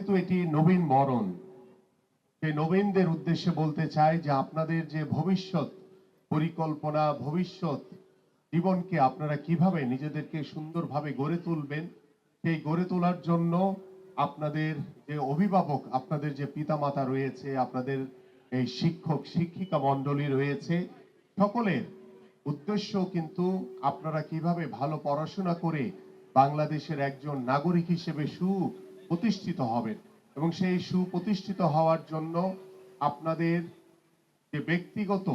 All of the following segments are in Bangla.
যেহেতু এটি নবীন বরণ, সেই নবীনদের উদ্দেশ্যে বলতে চাই যে আপনাদের যে ভবিষ্যৎ পরিকল্পনা, ভবিষ্যৎ জীবনকে আপনারা কিভাবে নিজেদেরকে সুন্দরভাবে গড়ে তুলবেন, সেই গড়ে তোলার জন্য আপনাদের যে অভিভাবক, আপনাদের যে পিতামাতা রয়েছে, আপনাদের এই শিক্ষক শিক্ষিকা মণ্ডলী রয়েছে, সকলের উদ্দেশ্য কিন্তু আপনারা কিভাবে ভালো পড়াশোনা করে বাংলাদেশের একজন নাগরিক হিসেবে সুপ্রতিষ্ঠিত হবেন এবং সেই সুপ্রতিষ্ঠিত হওয়ার জন্য আপনাদের যে ব্যক্তিগত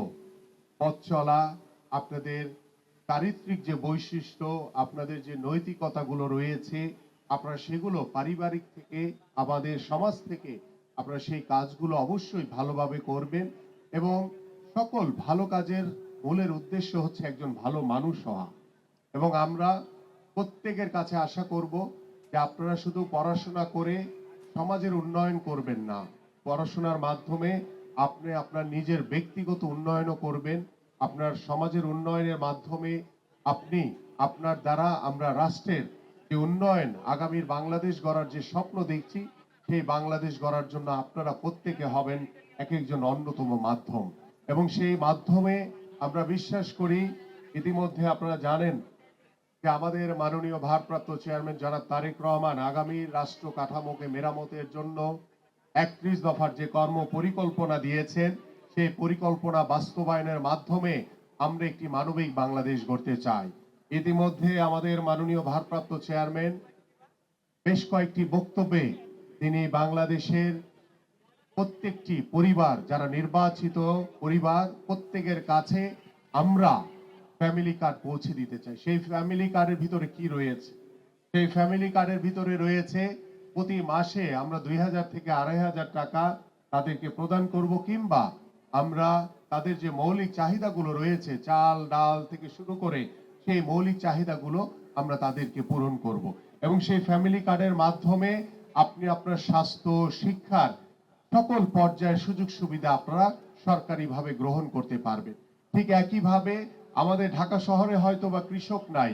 পথ চলা, আপনাদের চারিত্রিক যে বৈশিষ্ট্য, আপনাদের যে নৈতিকতাগুলো রয়েছে, আপনারা সেগুলো পারিবারিক থেকে, আমাদের সমাজ থেকে আপনারা সেই কাজগুলো অবশ্যই ভালোভাবে করবেন এবং সকল ভালো কাজের মূলের উদ্দেশ্য হচ্ছে একজন ভালো মানুষ হওয়া। এবং আমরা প্রত্যেকের কাছে আশা করব যে আপনারা শুধু পড়াশোনা করে সমাজের উন্নয়ন করবেন না, পড়াশোনার মাধ্যমে আপনি আপনার নিজের ব্যক্তিগত উন্নয়নও করবেন, আপনার সমাজের উন্নয়নের মাধ্যমে আপনি আপনার দ্বারা আমরা রাষ্ট্রের যে উন্নয়ন, আগামীর বাংলাদেশ গড়ার যে স্বপ্ন দেখছি, সেই বাংলাদেশ গড়ার জন্য আপনারা প্রত্যেকে হবেন এক একজন অন্যতম মাধ্যম। এবং সেই মাধ্যমে আমরা বিশ্বাস করি, ইতিমধ্যে আপনারা জানেন যে আমাদের মাননীয় ভারপ্রাপ্ত চেয়ারম্যান জনাব তারেক রহমান আগামী রাষ্ট্র কাঠামোকে মেরামতের জন্য 31 দফার যে কর্ম পরিকল্পনা দিয়েছেন, সেই পরিকল্পনা বাস্তবায়নের মাধ্যমে আমরা একটি মানবিক বাংলাদেশ গড়তে চাই। ইতিমধ্যে আমাদের মাননীয় ভারপ্রাপ্ত চেয়ারম্যান বেশ কয়েকটি বক্তব্যে তিনি বাংলাদেশের প্রত্যেকটি পরিবার, যারা নির্বাচিত পরিবার, প্রত্যেকের কাছে আমরা ফ্যামিলি কার্ড পৌঁছে দিতে চাই। সেই ফ্যামিলি কার্ডের ভিতরে কি রয়েছে? সেই ফ্যামিলি কার্ডের ভিতরে রয়েছে প্রতি মাসে আমরা 2000 থেকে 2500 টাকা তাদেরকে প্রদান করব, কিংবা আমরা তাদের যে মৌলিক চাহিদাগুলো রয়েছে, চাল ডাল থেকে শুরু করে সেই মৌলিক চাহিদাগুলো আমরা তাদেরকে পূরণ করব। এবং সেই ফ্যামিলি কার্ডের মাধ্যমে আপনি আপনার স্বাস্থ্য, শিক্ষার সকল পর্যায়ের সুযোগ সুবিধা আপনারা সরকারিভাবে গ্রহণ করতে পারবেন। ঠিক একইভাবে আমাদের ঢাকা শহরে হয়তো বা কৃষক নাই,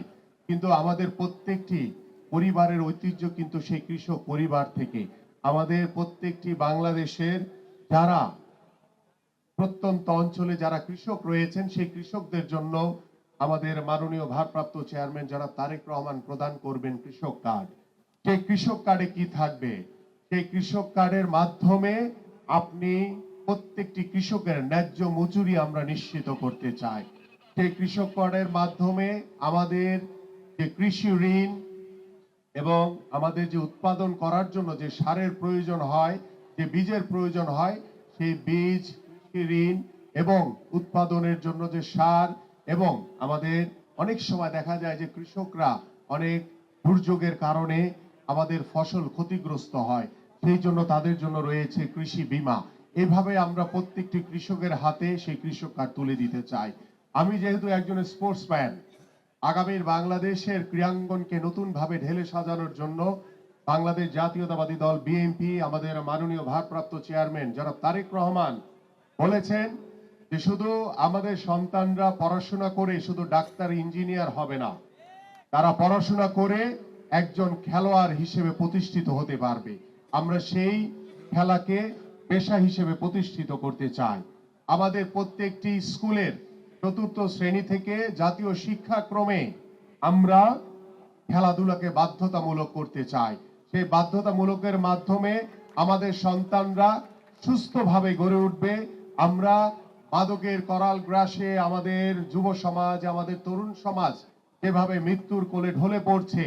কিন্তু আমাদের প্রত্যেকটি পরিবারের ঐতিহ্য কিন্তু সেই কৃষক পরিবার থেকে। আমাদের প্রত্যেকটি বাংলাদেশের যারা প্রত্যন্ত অঞ্চলে যারা কৃষক রয়েছেন, সেই কৃষকদের জন্য আমাদের মাননীয় ভারপ্রাপ্ত চেয়ারম্যান যারা তারেক রহমান প্রদান করবেন কৃষক কার্ড। সেই কৃষক কার্ডে কি থাকবে? সেই কৃষক কার্ডের মাধ্যমে আপনি প্রত্যেকটি কৃষকের ন্যায্য মজুরি আমরা নিশ্চিত করতে চাই। সেই কৃষক কার্ডের মাধ্যমে আমাদের যে কৃষি ঋণ এবং আমাদের যে উৎপাদন করার জন্য যে সারের প্রয়োজন হয়, যে বীজের প্রয়োজন হয়, সেই বীজ, কৃষি ঋণ এবং উৎপাদনের জন্য যে সার, এবং আমাদের অনেক সময় দেখা যায় যে কৃষকরা অনেক দুর্যোগের কারণে আমাদের ফসল ক্ষতিগ্রস্ত হয়, সেই জন্য তাদের জন্য রয়েছে কৃষি বীমা। এভাবে আমরা প্রত্যেকটি কৃষকের হাতে সেই কৃষক কার্ড তুলে দিতে চাই। আমি যেহেতু একজন স্পোর্টসম্যান, আগামীর বাংলাদেশের ক্রীড়াঙ্গনকে নতুন ভাবে ঢেলে সাজানোর জন্য বাংলাদেশ জাতীয়তাবাদী দল বিএনপি, আমাদের মাননীয় ভারপ্রাপ্ত চেয়ারম্যান জনাব তারেক রহমান বলেছেন যে শুধু আমাদের সন্তানরা পড়াশোনা করে শুধু ডাক্তার, ইঞ্জিনিয়ার হবে না, তারা পড়াশোনা করে একজন খেলোয়াড় হিসেবে প্রতিষ্ঠিত হতে পারবে। আমরা সেই খেলাকে পেশা হিসেবে প্রতিষ্ঠিত করতে চাই। আমাদের প্রত্যেকটি স্কুলের 4র্থ শ্রেণী থেকে জাতীয় শিক্ষাক্রমে আমরা খেলাধুলাকে বাধ্যতামূলক করতে চাই। সেই বাধ্যতামূলকের মাধ্যমে আমাদের সন্তানরা সুস্থভাবে গড়ে উঠবে। আমরা মাদকের করাল গ্রাসে আমাদের যুব সমাজ, আমাদের তরুণ সমাজ যেভাবে মৃত্যুর কোলে ঢলে পড়ছে,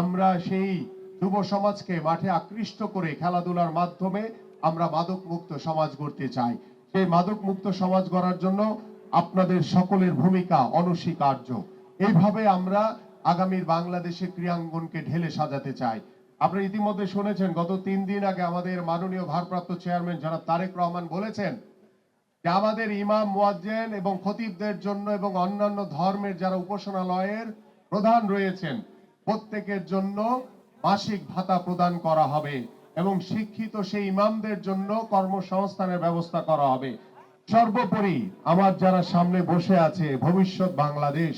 আমরা সেই যুব সমাজকে মাঠে আকৃষ্ট করে খেলাধুলার মাধ্যমে আমরা মাদক মুক্ত সমাজ গড়তে চাই। সেই মাদক মুক্ত সমাজ গড়ার জন্য আপনাদের সকলের ভূমিকা অনস্বীকার্য। এইভাবে আমরা আগামীর বাংলাদেশে ক্রীড়াঙ্গনকে ঢেলে সাজাতে চাই। আপনারা ইতিমধ্যে শুনেছেন, গত 3 দিন আগে আমাদের মাননীয় ভারপ্রাপ্ত চেয়ারম্যান জনাব তারেক রহমান বলেছেন যে আমাদের ইমাম, মুয়াজ্জিন এবং খতিবদের জন্য এবং অন্যান্য ধর্মের যারা উপাসনালয়ের প্রধান রয়েছেন প্রত্যেকের জন্য মাসিক ভাতা প্রদান করা হবে এবং শিক্ষিত সেই ইমামদের জন্য কর্মসংস্থানের ব্যবস্থা করা হবে। সর্বোপরি আমার যারা সামনে বসে আছে ভবিষ্যৎ বাংলাদেশ,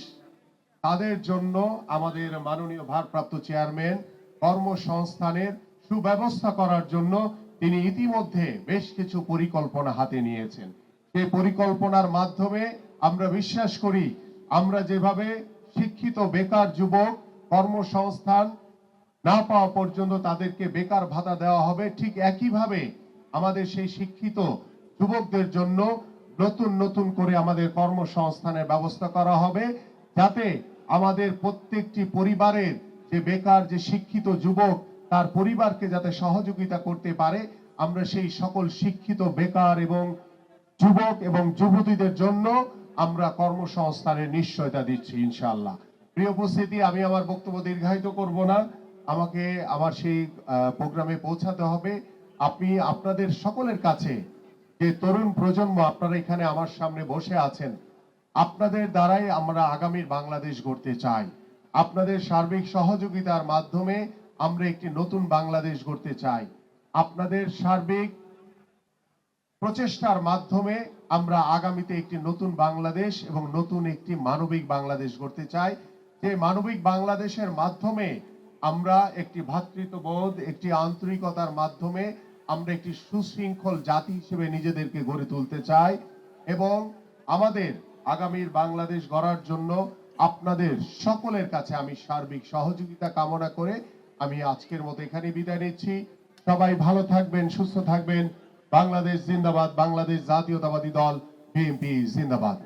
তাদের জন্য আমাদের মাননীয় ভারপ্রাপ্ত চেয়ারম্যান কর্মসংস্থানের সুব্যবস্থা করার জন্য তিনি ইতিমধ্যে বেশ কিছু পরিকল্পনা হাতে নিয়েছেন। সেই পরিকল্পনার মাধ্যমে আমরা বিশ্বাস করি আমরা যেভাবে শিক্ষিত বেকার যুবক কর্মসংস্থান না পাওয়া পর্যন্ত তাদেরকে বেকার ভাতা দেওয়া হবে, ঠিক একইভাবে আমাদের সেই শিক্ষিত যুবকদের জন্য নতুন নতুন করে আমাদের কর্মসংস্থানের ব্যবস্থা করা হবে, যাতে আমাদের প্রত্যেকটি পরিবারের যে বেকার যে শিক্ষিত যুবক তার পরিবারকে যাতে সহযোগিতা করতে পারে, আমরা সেই সকল শিক্ষিত বেকার এবং যুবক এবং যুবতীদের জন্য আমরা কর্মসংস্থানের নিশ্চয়তা দিচ্ছি ইনশাআল্লাহ। প্রিয় উপস্থিতি, আমি আমার বক্তব্য দীর্ঘায়িত করব না, আমাকে আমার সেই প্রোগ্রামে পৌঁছাতে হবে। আপনি আপনাদের সকলের কাছে যে তরুণ প্রজন্ম আপনারা এখানে আমার সামনে বসে আছেন, আপনাদের দ্বারাই আমরা আগামীর বাংলাদেশ গড়তে চাই। আপনাদের সার্বিক সহযোগিতার মাধ্যমে আমরা একটি নতুন বাংলাদেশ গড়তে চাই। আপনাদের সার্বিক প্রচেষ্টার মাধ্যমে আমরা আগামীতে একটি নতুন বাংলাদেশ এবং নতুন একটি মানবিক বাংলাদেশ গড়তে চাই, যে মানবিক বাংলাদেশের মাধ্যমে আমরা একটি ভ্রাতৃত্ববোধ, একটি আন্তরিকতার মাধ্যমে আমরা একটি সুশৃঙ্খল জাতি হিসেবে নিজেদেরকে গড়ে তুলতে চাই। এবং আমাদের আগামীর বাংলাদেশ গড়ার জন্য আপনাদের সকলের কাছে আমি সার্বিক সহযোগিতা কামনা করে আমি আজকের মতো এখানে বিদায় নিচ্ছি। সবাই ভালো থাকবেন, সুস্থ থাকবেন। বাংলাদেশ জিন্দাবাদ, বাংলাদেশ জাতীয়তাবাদী দল বিএনপি জিন্দাবাদ।